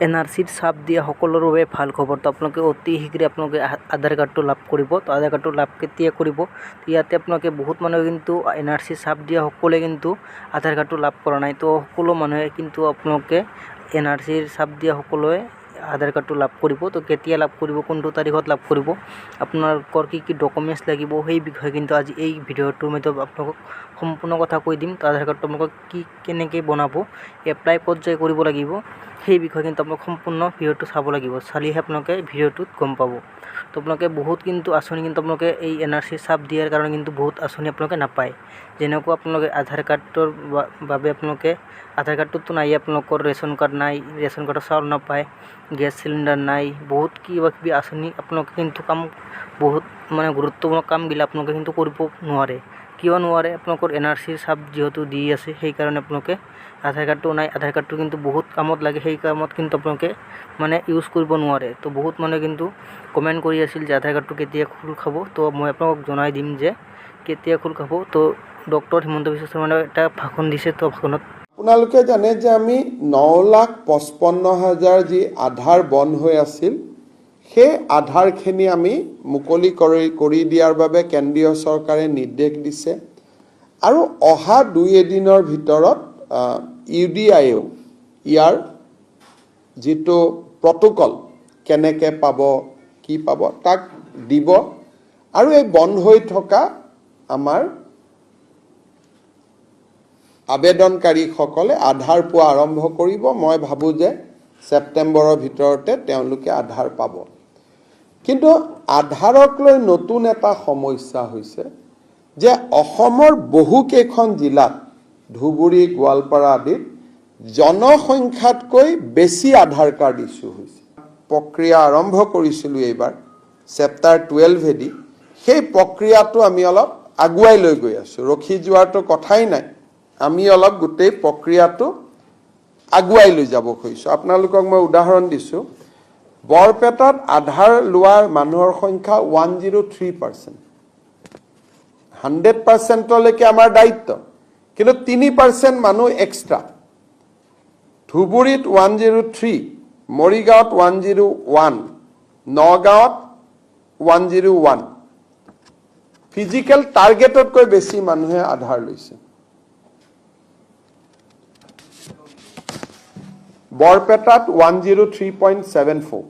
এনআৰচিত চাপ দিয়া সকলৰ বাবে ভাল খবৰ। তো আপোনালোকে অতি শীঘ্ৰে আপোনালোকে আধাৰ কাৰ্ডটো লাভ কৰিব। তো আধাৰ কাৰ্ডটো লাভ কেতিয়া কৰিব? তো ইয়াতে আপোনালোকে বহুত মানুহে কিন্তু এনআৰচি চাপ দিয়া সকলোৱে কিন্তু আধাৰ কাৰ্ডটো লাভ কৰা নাই। তো সকলো মানুহে কিন্তু আপোনালোকে এনআৰচিৰ চাপ দিয়া সকলোৱে আধাৰ কাৰ্ডটো লাভ কৰিব। তো কেতিয়া লাভ কৰিব, কোনটো তাৰিখত লাভ কৰিব, আপোনালোকৰ কি কি ডকুমেণ্টছ লাগিব, সেই বিষয়ে কিন্তু আজি এই ভিডিঅ'টোৰ মধ্যে আপোনালোকক সম্পূৰ্ণ কথা কৈ দিম। তো আধাৰ কাৰ্ডটো আপোনালোকক কেনেকৈ বনাব, এপ্লাই ক'ত যাই কৰিব লাগিব, সেই বিষয়ে কিন্তু আপোনালোক সম্পূৰ্ণ ভিডিঅ'টো চাব লাগিব। চালেহে আপোনালোকে ভিডিঅ'টোত গম পাব। তো আপোনালোকে বহুত কিন্তু আঁচনি কিন্তু আপোনালোকে এই এনআৰচি চাপ দিয়াৰ কাৰণে কিন্তু বহুত আঁচনি আপোনালোকে নাপায়। যেনেকুৱা আপোনালোকে আধাৰ কাৰ্ডৰ বাবে আপোনালোকে আধাৰ কাৰ্ডটোতো নাই, আপোনালোকৰ ৰেচন কাৰ্ড নাই, ৰেচন কাৰ্ডৰ চাউল নাপায়, গেছ চিলিণ্ডাৰ নাই, বহুত কিবা কিবি আঁচনি আপোনালোকে কিন্তু বহুত গুৰুত্বপূৰ্ণ কামবিলাক আপোনালোকে কিন্তু কৰিব নোৱাৰে। কিয় নোৱাৰে? আপোনালোকৰ এনআৰচিৰ চাপ যিহেতু দি আছে, সেইকাৰণে আপোনালোকে আধাৰ কাৰ্ডটো নাই। আধাৰ কাৰ্ডটো কিন্তু বহুত কামত লাগে, সেই কামত কিন্তু আপোনালোকে ইউজ কৰিব নোৱাৰে। তো বহুত মানুহে কিন্তু কমেণ্ট কৰি আছিল যে আধাৰ কাৰ্ডটো কেতিয়া খোল খাব। তো মই আপোনালোকক জনাই দিম যে কেতিয়া খোল খাব। তো ডক্টৰ হিমন্ত বিশ্ব শৰ্মাই এটা ভাষণ দিছে। তো ভাষণত আপোনালোকে জানে যে আমি 9,55,000 যি আধাৰ বন্ধ হৈ আছিল, সেই আধাৰখিনি আমি মুকলি কৰি দিয়াৰ বাবে কেন্দ্ৰীয় চৰকাৰে নিৰ্দেশ দিছে। আৰু অহা 2 দিনৰ ভিতৰত UDIয়েও ইয়াৰ যিটো প্ৰটোকল কেনেকৈ পাব, কি পাব, তাক দিব। আৰু এই বন্ধ হৈ থকা আমাৰ আবেদনকাৰীসকলে আধাৰ পোৱা আৰম্ভ কৰিব। মই ভাবোঁ যে ছেপ্টেম্বৰৰ ভিতৰতে তেওঁলোকে আধাৰ পাব। কিন্তু আধাৰক লৈ নতুন এটা সমস্যা হৈছে যে অসমৰ বহুকেইখন জিলাত, ধুবুৰী, গোৱালপাৰা আদিত জনসংখ্যাতকৈ বেছি আধাৰ কাৰ্ড ইছ্যু হৈছে। প্ৰক্ৰিয়া আৰম্ভ কৰিছিলোঁ এইবাৰ চেপ্টাৰ 12 দি। সেই প্ৰক্ৰিয়াটো আমি অলপ আগুৱাই লৈ গৈ আছোঁ। ৰখি যোৱাৰতো কথাই নাই, আমি অলপ গোটেই প্ৰক্ৰিয়াটো আগুৱাই লৈ যাব খুজিছোঁ। আপোনালোকক মই উদাহৰণ দিছোঁ। বৰপেটাত আধাৰ লোৱাৰ মানুহৰ সংখ্যা 103%। 100%লৈকে আমাৰ দায়িত্ব, কিন্তু 3% মানুহ এক্সট্ৰা। ধুবুৰীত 103, মৰিগাঁৱত 101, নগাঁৱত 101। ফিজিকেল টাৰ্গেটতকৈ বেছি মানুহে আধাৰ লৈছে। বৰপেটাত 103.74,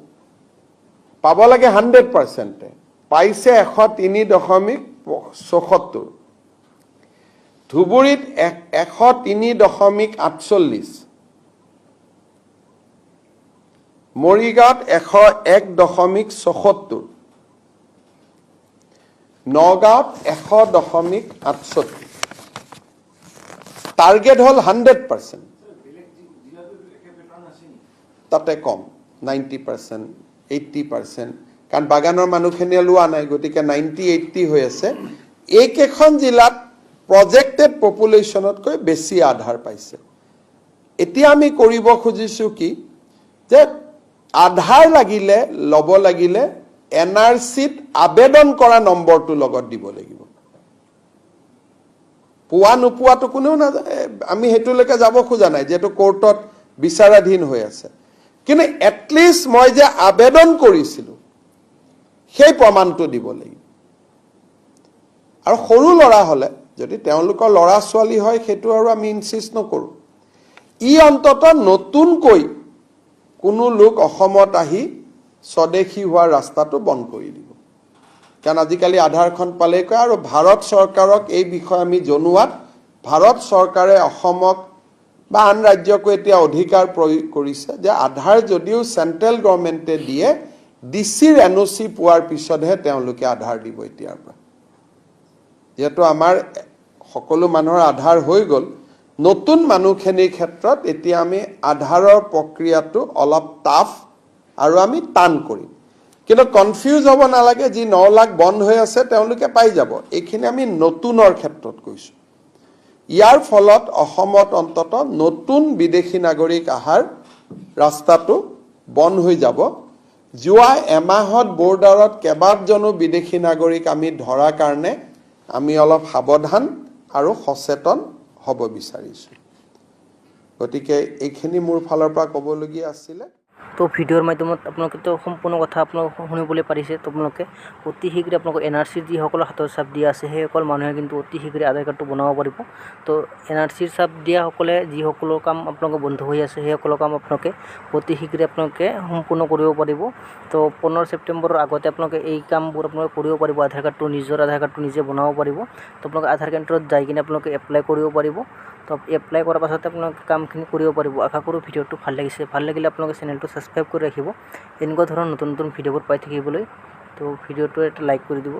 পাব লাগে 100%, পাইছে 103.74। ধুবুৰীত 103.48, মৰিগাঁৱত 101.74, নগাঁৱত 100.68। টাৰ্গেট হ'ল 100%, তাতে কম 90%, 80%, কাৰণ বাগানৰ মানুহখিনিয়ে লোৱা নাই, গতিকে 90-80 হৈ আছে। এইকেইখন জিলাত প্ৰজেক্টেড পপুলেশ্যনতকৈ বেছি আধাৰ পাইছে। এতিয়া আমি কৰিব খুজিছোঁ কি, যে আধাৰ লাগিলে ল'ব লাগিলে এনআৰচিত আবেদন কৰা নম্বৰটো লগত দিব লাগিব। পোৱা নোপোৱাটো কোনেও নাজানে, আমি সেইটোলৈকে যাব খোজা নাই, যিহেতু কোৰ্টত বিচাৰাধীন হৈ আছে। কিন্তু এটলিষ্ট মই যে আবেদন কৰিছিলোঁ সেই প্ৰমাণটো দিব লাগিব। আৰু সৰু ল'ৰা হ'লে, যদি তেওঁলোকৰ ল'ৰা ছোৱালী হয়, সেইটো আৰু আমি ইনচিষ্ট নকৰোঁ। ই অন্তত নতুনকৈ কোনো লোক অসমত আহি স্বদেশী হোৱাৰ ৰাস্তাটো বন্ধ কৰি দিব। কাৰণ আজিকালি আধাৰখন পালেই কয়। আৰু ভাৰত চৰকাৰক এই বিষয়ে আমি জনোৱাত ভাৰত চৰকাৰে অসমক বা আন ৰাজ্যকো এতিয়া অধিকাৰ প্ৰয়োগ কৰিছে যে আধাৰ যদিও চেণ্ট্ৰেল গভৰ্ণমেণ্টে দিয়ে, ডিচিৰ NOC পোৱাৰ পিছতহে তেওঁলোকে আধাৰ দিব এতিয়াৰ পৰা। যিহেতু আমাৰ সকলো মানুহৰ আধাৰ হৈ গ'ল, নতুন মানুহখিনিৰ ক্ষেত্ৰত এতিয়া আমি আধাৰৰ প্ৰক্ৰিয়াটো অলপ টাফ আৰু আমি টান কৰিম। কিন্তু কনফিউজ হ'ব নালাগে, যি 9 লাখ বন্ধ হৈ আছে তেওঁলোকে পাই যাব। এইখিনি আমি নতুনৰ ক্ষেত্ৰত কৈছোঁ। ইয়াৰ ফলত অসমত অন্তত নতুন বিদেশী নাগৰিক অহাৰ ৰাস্তাটো বন্ধ হৈ যাব। যোৱা এমাহত বৰ্ডাৰত কেইবাজনো বিদেশী নাগৰিক আমি ধৰাৰ কাৰণে আমি অলপ সাৱধান আৰু সচেতন হ'ব বিচাৰিছোঁ। গতিকে এইখিনি মোৰ ফালৰ পৰা ক'বলগীয়া আছিলে। তো ভিডিঅ'ৰ মাধ্যমত আপোনালোকেতো সম্পূৰ্ণ কথা আপোনালোকে শুনিবলৈ পাৰিছে। তো আপোনালোকে অতি শীঘ্ৰে আপোনালোকৰ NRCৰ যিসকলৰ হাতৰ চাপ দিয়া আছে সেইসকল মানুহে কিন্তু অতি শীঘ্ৰে আধাৰ কাৰ্ডটো বনাব পাৰিব। তো NRCৰ চাপ দিয়াসকলে যিসকলৰ কাম আপোনালোকৰ বন্ধ হৈ আছে সেইসকলৰ কাম আপোনালোকে অতি শীঘ্ৰে আপোনালোকে সম্পূৰ্ণ কৰিব পাৰিব। তো 15 ছেপ্টেম্বৰৰ আগতে আপোনালোকে এই কামবোৰ আপোনালোকে কৰিব পাৰিব। আধাৰ কাৰ্ডটো নিজৰ আধাৰ কাৰ্ডটো নিজে বনাব পাৰিব। তো আপোনালোকে আধাৰ কেন্দ্ৰত যাই কিনে আপোনালোকে এপ্লাই কৰিব পাৰিব। তো এপ্লাই কৰাৰ পাছতে আপোনালোকে কামখিনি কৰিব পাৰিব। আশা কৰোঁ ভিডিঅ'টো ভাল লাগিছে। ভাল লাগিলে আপোনালোকে চেনেলটো ছাবস্ক্ৰাইব কৰি ৰাখিব এনেকুৱা ধৰণৰ নতুন নতুন ভিডিঅ'বোৰ পাই থাকিবলৈ। তো ভিডিঅ'টো এটা লাইক কৰি দিব।